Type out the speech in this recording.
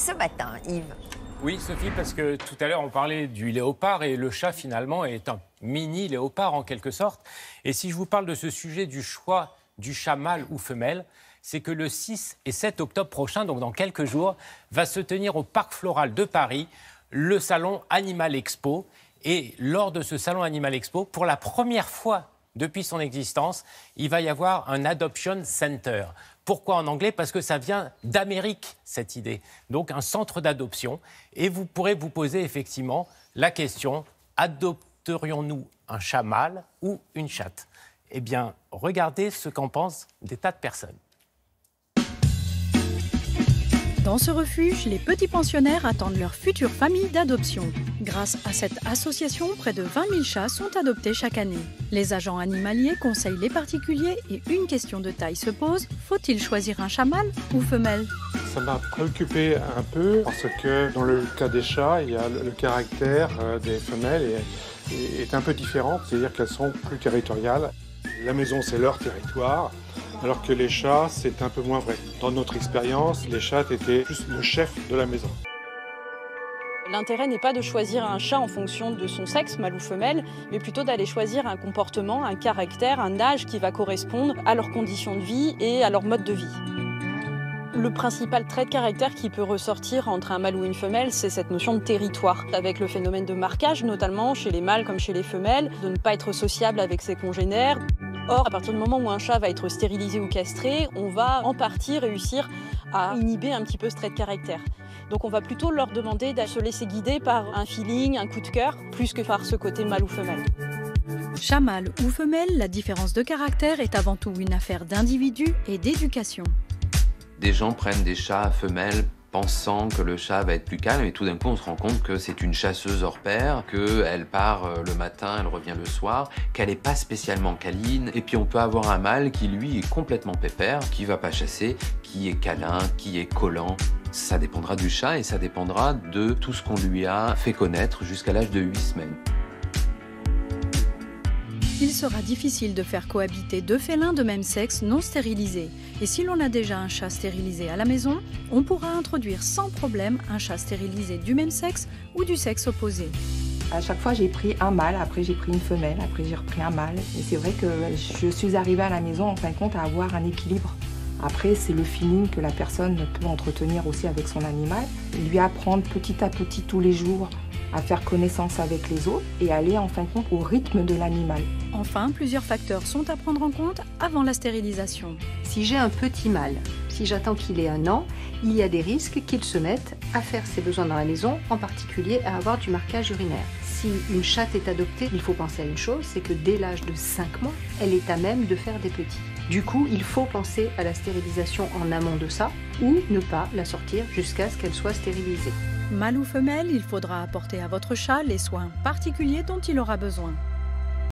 ce matin, Yves? Oui, Sophie, parce que tout à l'heure, on parlait du léopard et le chat, finalement, est un mini léopard en quelque sorte. Et si je vous parle de ce sujet du choix du chat mâle ou femelle, c'est que le 6 et 7 octobre prochain, donc dans quelques jours, va se tenir au Parc Floral de Paris le salon Animal Expo. Et lors de ce salon Animal Expo, pour la première fois depuis son existence, il va y avoir un Adoption Center. Pourquoi en anglais? Parce que ça vient d'Amérique, cette idée. Donc un centre d'adoption. Et vous pourrez vous poser effectivement la question, adopterions-nous un chat mâle ou une chatte? Eh bien, regardez ce qu'en pensent des tas de personnes. Dans ce refuge, les petits pensionnaires attendent leur future famille d'adoption. Grâce à cette association, près de 20 000 chats sont adoptés chaque année. Les agents animaliers conseillent les particuliers et une question de taille se pose, faut-il choisir un chat mâle ou femelle? Ça m'a préoccupé un peu parce que dans le cas des chats, il y a le caractère des femelles est un peu différent, c'est-à-dire qu'elles sont plus territoriales. La maison, c'est leur territoire, alors que les chats, c'est un peu moins vrai. Dans notre expérience, les chats étaient plus le chef de la maison. L'intérêt n'est pas de choisir un chat en fonction de son sexe, mâle ou femelle, mais plutôt d'aller choisir un comportement, un caractère, un âge qui va correspondre à leurs conditions de vie et à leur mode de vie. Le principal trait de caractère qui peut ressortir entre un mâle ou une femelle, c'est cette notion de territoire, avec le phénomène de marquage, notamment chez les mâles comme chez les femelles, de ne pas être sociable avec ses congénères. Or, à partir du moment où un chat va être stérilisé ou castré, on va en partie réussir à inhiber un petit peu ce trait de caractère. Donc on va plutôt leur demander de se laisser guider par un feeling, un coup de cœur, plus que par ce côté mâle ou femelle. Chat mâle ou femelle, la différence de caractère est avant tout une affaire d'individu et d'éducation. Des gens prennent des chats femelles pensant que le chat va être plus calme et tout d'un coup on se rend compte que c'est une chasseuse hors pair, qu'elle part le matin, elle revient le soir, qu'elle n'est pas spécialement câline. Et puis on peut avoir un mâle qui lui est complètement pépère, qui va pas chasser, qui est câlin, qui est collant. Ça dépendra du chat et ça dépendra de tout ce qu'on lui a fait connaître jusqu'à l'âge de 8 semaines. Il sera difficile de faire cohabiter deux félins de même sexe non stérilisés. Et si l'on a déjà un chat stérilisé à la maison, on pourra introduire sans problème un chat stérilisé du même sexe ou du sexe opposé. À chaque fois, j'ai pris un mâle, après j'ai pris une femelle, après j'ai repris un mâle. Et c'est vrai que je suis arrivée à la maison, en fin de compte, à avoir un équilibre. Après, c'est le feeling que la personne peut entretenir aussi avec son animal. Lui apprendre petit à petit, tous les jours, à faire connaissance avec les autres et aller en fin de compte au rythme de l'animal. Enfin, plusieurs facteurs sont à prendre en compte avant la stérilisation. Si j'ai un petit mâle, si j'attends qu'il ait 1 an, il y a des risques qu'il se mette à faire ses besoins dans la maison, en particulier à avoir du marquage urinaire. Si une chatte est adoptée, il faut penser à une chose, c'est que dès l'âge de 5 mois, elle est à même de faire des petits. Du coup, il faut penser à la stérilisation en amont de ça, ou ne pas la sortir jusqu'à ce qu'elle soit stérilisée. Mâle ou femelle, il faudra apporter à votre chat les soins particuliers dont il aura besoin.